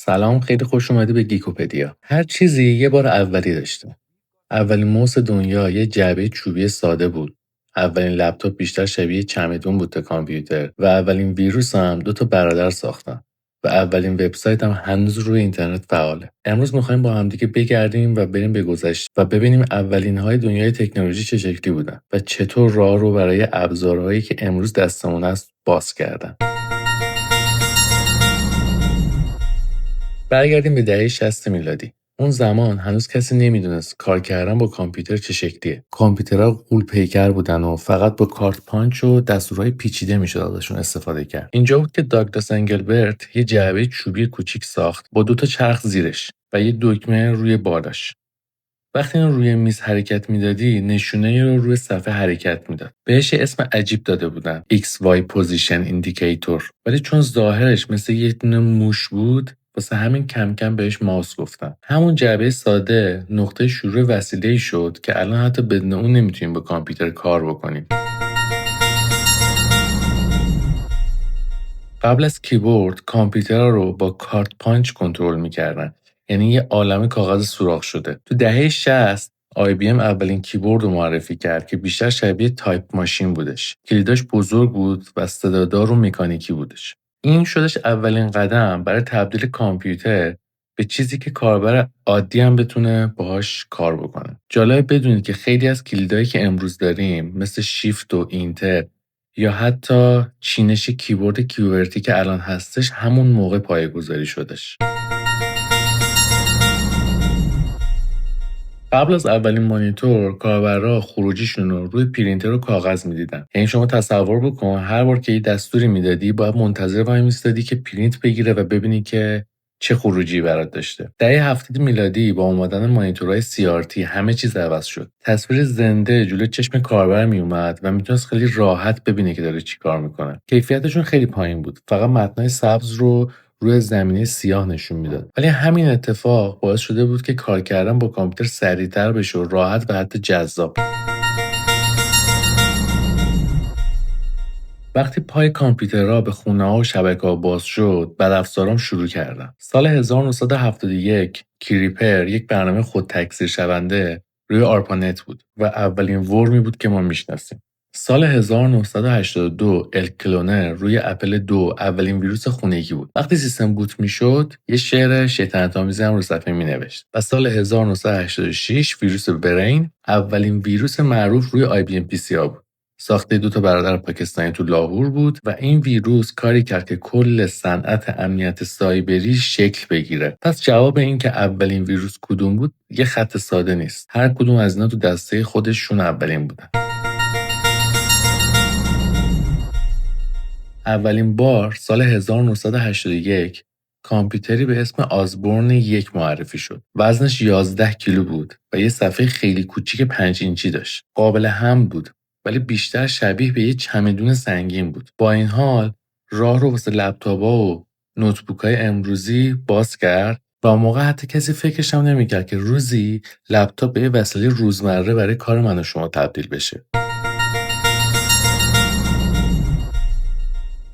سلام، خیلی خوش اومدی به گیکوپدیا. هر چیزی یه بار اولی داشته. اولین موس دنیا یه جعبه چوبی ساده بود. اولین لپتاپ بیشتر شبیه چمدون بود تا کامپیوتر و اولین ویروس هم 2 برادر ساختن. و اولین وبسایت هم هنوز روی اینترنت فعاله. امروز می‌خوایم با همدیگه بگردیم و بریم به گذشته و ببینیم اولین‌های دنیای تکنولوژی چه شکلی بودن و چطور راه رو برای ابزارهایی که امروز دستمون هست باز کردن. برگردیم به دهه 60 میلادی. اون زمان هنوز کسی نمیدونست کار کردن با کامپیوتر چه شکلیه. کامپیوترها غول‌پیکر بودن و فقط با کارت پانچ و دستورهای پیچیده میشد ازشون استفاده کرد. اینجا بود که داگلاس انگلبرت یه جعبه چوبی کوچیک ساخت با 2 چرخ زیرش و یه دکمه روی بالاش. وقتی اون روی میز حرکت میدادی، نشونه رو روی صفحه حرکت میداد. بهش یه اسم عجیب داده بودن، XY Position Indicator. ولی چون ظاهرش مثل یه دونه موش بود، واسه همین کم کم بهش ماوس گفتن. همون جعبه ساده نقطه شروع وسیله‌ای شد که الان حتی بدون اون نمیتونیم با کامپیوتر کار بکنیم. قبل از کیبورد، کامپیوترها رو با کارت پانچ کنترل میکردن. یعنی یه عالمه کاغذ سوراخ شده. تو دهه 60 IBM اولین کیبورد رو معرفی کرد که بیشتر شبیه تایپ ماشین بودش. کلیداش بزرگ بود و صدادار و مکانیکی بودش. این شدش اولین قدم برای تبدیل کامپیوتر به چیزی که کاربر عادی هم بتونه باهاش کار بکنه. جالب بدونید که خیلی از کلیدایی که امروز داریم مثل شیفت و اینتر یا حتی چینش کیبورد کیوبرتی که الان هستش همون موقع پایه‌گذاری شدش. قبل از اولین مانیتور، کاربرا خروجیشون رو روی پرینتر و کاغذ میدیدن. یعنی شما تصور بکن هر بار که یه دستوری میدادی باید منتظر وای میستادی که پرینت بگیره و ببینی که چه خروجی برات داشته. دهه 70 میلادی با اومدن مانیتورهای CRT همه چیز عوض شد. تصویر زنده جلوی چشم کاربر می اومد و میتونست خیلی راحت ببینه که داره چیکار میکنه. کیفیتشون خیلی پایین بود. فقط متنای سبز رو روی زمینه سیاه نشون میداد. ولی همین اتفاق باعث شده بود که کار کردن با کامپیوتر سریعتر بشه و راحت و حتی جذاب. وقتی پای کامپیوترها به خونه‌ها و شبکه‌ها باز شد، بدافزاران شروع کردن. سال 1971 کریپر یک برنامه خودتکثیر شونده روی آرپانت بود و اولین ورمی بود که ما میشناسیم. سال 1982 الکلونر روی اپل 2 اولین ویروس خونگی بود. وقتی سیستم بوت میشد، یه شعر شیطنت‌آمیزی هم رو صفحه مینوشت. و سال 1986 ویروس برین اولین ویروس معروف روی IBM PC ها بود. ساخته 2 برادر پاکستانی تو لاهور بود و این ویروس کاری کرد که کل صنعت امنیت سایبری شکل بگیره. پس جواب این که اولین ویروس کدوم بود یه خط ساده نیست. هر کدوم از اینا تو دسته خودشون اولین بودن. اولین بار سال 1981 کامپیوتری به اسم آزبورن 1 معرفی شد. وزنش 11 کیلو بود و یه صفحه خیلی کوچیک 5 اینچی داشت. قابل حمل بود ولی بیشتر شبیه به یه چمدون سنگین بود. با این حال راه رو واسه لپتاپ‌ها و نوتبوک‌های امروزی باز کرد و اون موقع حتی کسی فکرش هم نمی‌کرد که روزی لپتاپ به یه وسیله روزمره برای کار من و شما تبدیل بشه.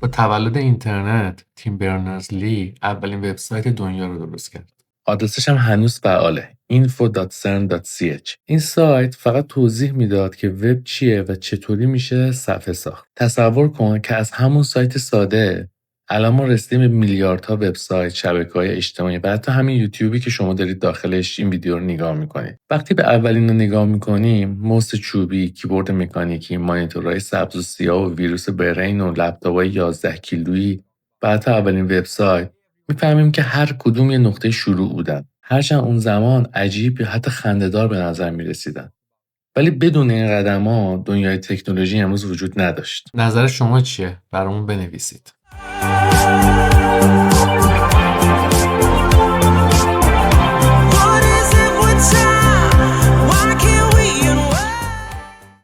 با تولد اینترنت، تیم برنرز-لی اولین وبسایت دنیا رو درست کرد. آدرسش هم هنوز فعاله. info.cern.ch. این سایت فقط توضیح میداد که وب چیه و چطوری میشه صفحه ساخت. تصور کن که از همون سایت ساده الان ما رسیدیم به میلیاردها وبسایت، شبکه‌های اجتماعی و حتی همین یوتیوبی که شما دارید داخلش این ویدیو رو نگاه میکنید. وقتی به اولین رو نگاه میکنیم، موس چوبی، کیبورد مکانیکی، مانیتورهای سبز و سیاه و ویروس برین و لپتاپ‌های 11 کیلویی و حتی اولین وبسایت، میفهمیم که هر کدوم یه نقطه شروع بودن. هرچند اون زمان عجیب یا حتی خنده‌دار به نظر میرسیدن. ولی بدون این قدم‌ها دنیای تکنولوژی امروز وجود نداشت. نظر شما چیه؟ برامون بنویسید.